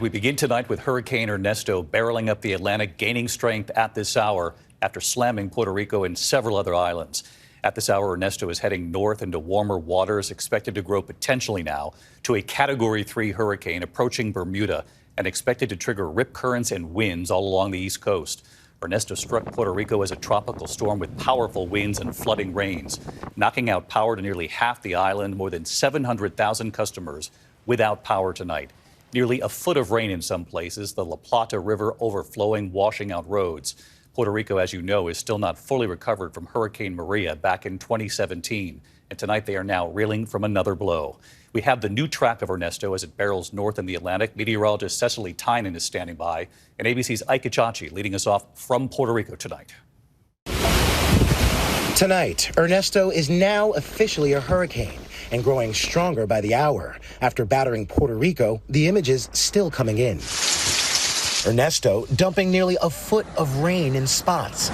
We begin tonight with Hurricane Ernesto barreling up the Atlantic, gaining strength at this hour after slamming Puerto Rico and several other islands. At this hour, Ernesto is heading north into warmer waters, expected to grow potentially now to a Category 3 hurricane approaching Bermuda and expected to trigger rip currents and winds all along the East Coast. Ernesto struck Puerto Rico as a tropical storm with powerful winds and flooding rains, knocking out power to nearly half the island, more than 700,000 customers without power tonight. Nearly a foot of rain in some places, the La Plata River overflowing, washing out roads. Puerto Rico, as you know, is still not fully recovered from Hurricane Maria back in 2017. And tonight they are now reeling from another blow. We have the new track of Ernesto as it barrels north in the Atlantic. Meteorologist Cecily Tynan is standing by, and ABC's Ike Chachi leading us off from Puerto Rico tonight. Tonight, Ernesto is now officially a hurricane and growing stronger by the hour. After battering Puerto Rico, the images still coming in. Ernesto dumping nearly a foot of rain in spots.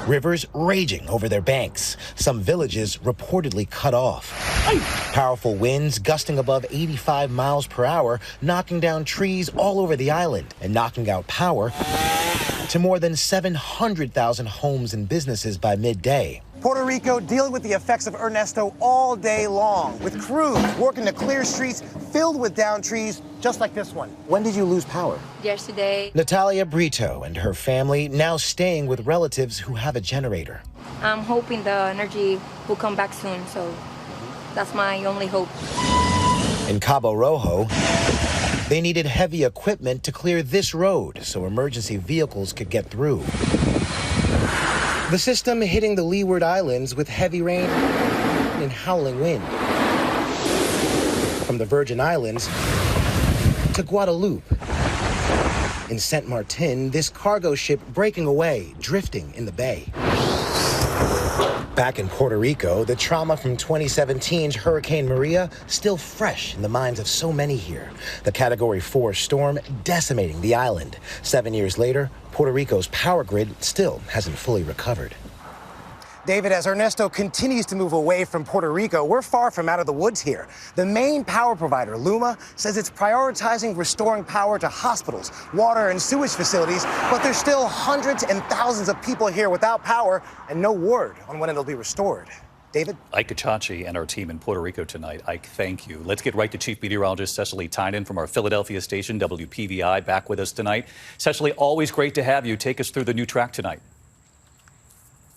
Rivers raging over their banks. Some villages reportedly cut off. Powerful winds gusting above 85 miles per hour, knocking down trees all over the island and knocking out power to more than 700,000 homes and businesses by midday. Puerto Rico dealing with the effects of Ernesto all day long, with crews working to clear streets filled with downed trees, just like this one. When did you lose power? Yesterday. Natalia Brito and her family now staying with relatives who have a generator. I'm hoping the energy will come back soon, so that's my only hope. In Cabo Rojo, they needed heavy equipment to clear this road so emergency vehicles could get through. The system hitting the Leeward Islands with heavy rain and howling wind. From the Virgin Islands to Guadeloupe. In Saint Martin, this cargo ship breaking away, drifting in the bay. Back in Puerto Rico, the trauma from 2017's Hurricane Maria still fresh in the minds of so many here. The Category 4 storm decimating the island. 7 years later, Puerto Rico's power grid still hasn't fully recovered. David, as Ernesto continues to move away from Puerto Rico, we're far from out of the woods here. The main power provider, LUMA, says it's prioritizing restoring power to hospitals, water and sewage facilities, but there's still hundreds and thousands of people here without power and no word on when it'll be restored. David? Ike Chachi and our team in Puerto Rico tonight. Ike, thank you. Let's get right to Chief Meteorologist Cecily Tynan from our Philadelphia station, WPVI, back with us tonight. Cecily, always great to have you. Take us through the new track tonight.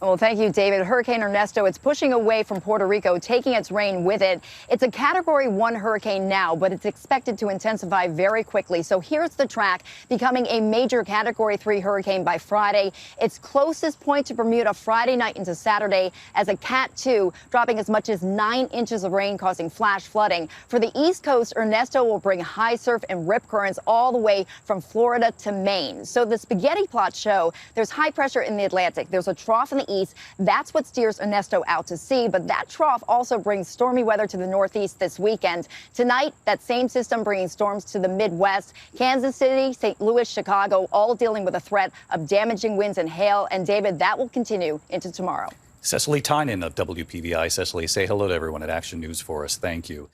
Well, thank you, David. Hurricane Ernesto, it's pushing away from Puerto Rico, taking its rain with it. It's a Category 1 hurricane now, but it's expected to intensify very quickly. So here's the track, becoming a major Category 3 hurricane by Friday. Its closest point to Bermuda Friday night into Saturday as a Cat 2, dropping as much as 9 inches of rain, causing flash flooding. For the East Coast, Ernesto will bring high surf and rip currents all the way from Florida to Maine. So the spaghetti plots show there's high pressure in the Atlantic. There's a trough in the east. That's what steers Ernesto out to sea, but that trough also brings stormy weather to the northeast this weekend. Tonight, that same system bringing storms to the Midwest, Kansas City, St. Louis, Chicago, all dealing with a threat of damaging winds and hail. And David, that will continue into tomorrow. Cecily Tynan of WPVI. Cecily, say hello to everyone at Action News for us. Thank you.